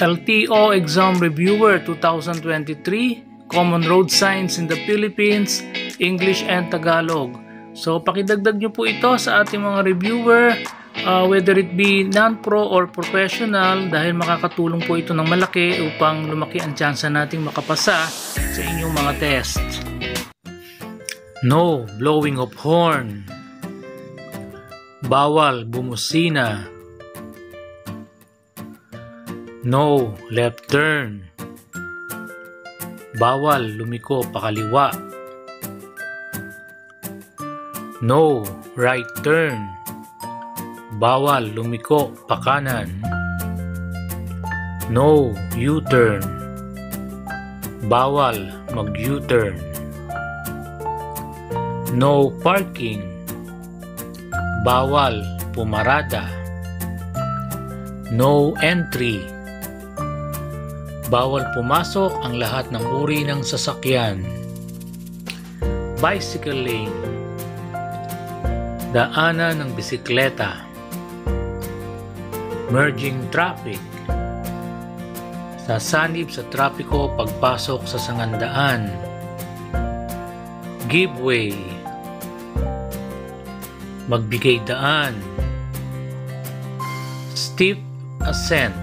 LTO Exam Reviewer 2023, Common Road Signs in the Philippines, English and Tagalog. So pakidagdag nyo po ito sa ating mga reviewer, whether it be non-pro or professional, dahil makakatulong po ito ng malaki upang lumaki ang tsansa nating makapasa sa inyong mga test. No blowing of horn. Bawal bumusina. No left turn. Bawal lumiko pakaliwa. No right turn. Bawal lumiko pakanan. No U-turn. Bawal mag-U-turn. No parking. Bawal pumarada. No entry. Bawal pumasok ang lahat ng uri ng sasakyan. Bicycle lane. Daanan ng bisikleta. Merging traffic. Sasanib sa trapiko pagpasok sa sangandaan. Give way. Magbigay daan. Steep ascent.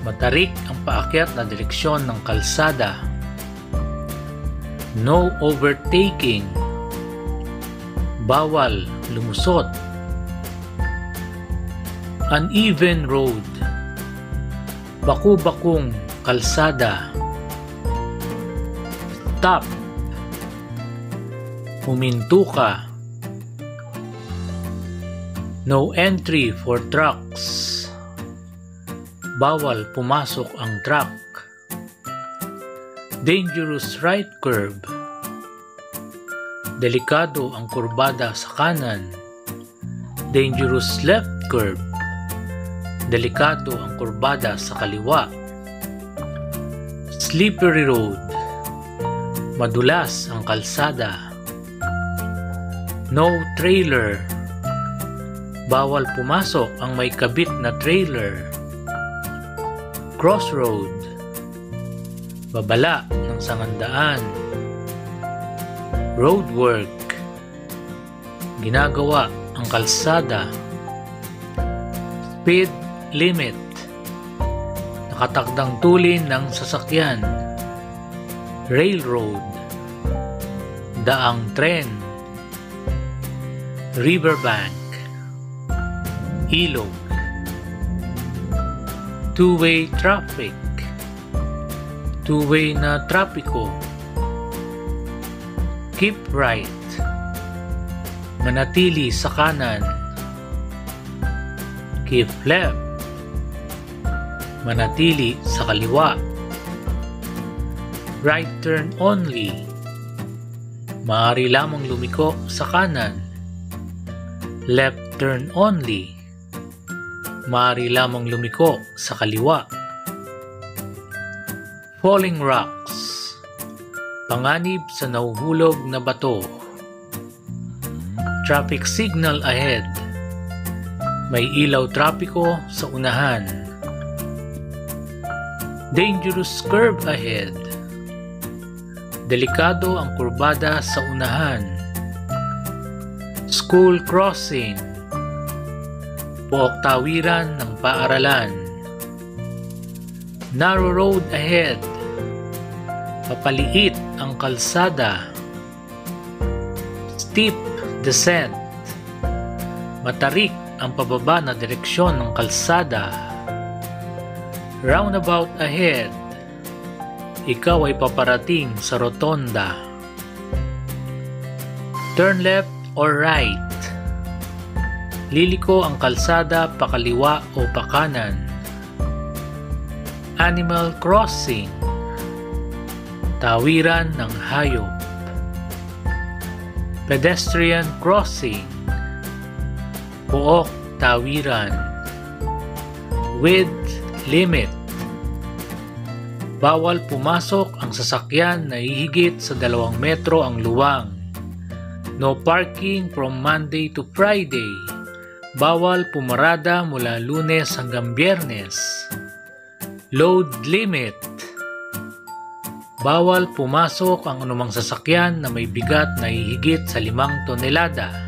Matarik ang paakyat na direksyon ng kalsada. No overtaking. Bawal lumusot. Uneven road. Baku-bakung kalsada. Stop. Huminto ka. No entry for trucks. Bawal pumasok ang truck. Dangerous right curve. Delikado ang kurbada sa kanan. Dangerous left curve. Delikado ang kurbada sa kaliwa. Slippery road. Madulas ang kalsada. No trailer. Bawal pumasok ang may kabit na trailer. Crossroad. Babala ng sangandaan. Roadwork. Ginagawa ang kalsada. Speed limit. Nakatakdang tulin ng sasakyan. Railroad. Daang tren. Riverbank. Ilog. Two-way traffic. Two-way na trapiko. Keep right. Manatili sa kanan. Keep left. Manatili sa kaliwa. Right turn only. Maaari lamang lumiko sa kanan. Left turn only. Maaari lamang lumiko sa kaliwa. Falling rocks. Panganib sa nahuhulog na bato. Traffic signal ahead. May ilaw trapiko sa unahan. Dangerous curve ahead. Delikado ang kurbada sa unahan. School crossing. Pook tawiran ng paaralan. Narrow road ahead. Papaliit ang kalsada. Steep descent. Matarik ang pababa na direksyon ng kalsada. Roundabout ahead. Ikaw ay paparating sa rotonda. Turn left or right. Liliko ang kalsada pakaliwa o pakanan. Animal crossing. Tawiran ng hayop. Pedestrian crossing. Pook tawiran. Width limit. Bawal pumasok ang sasakyan na hihigit sa 2 metro ang luwang. No parking from Monday to Friday. Bawal pumarada mula Lunes hanggang Biyernes. Load limit. Bawal pumasok ang anumang sasakyan na may bigat na hihigit sa 5 tonelada.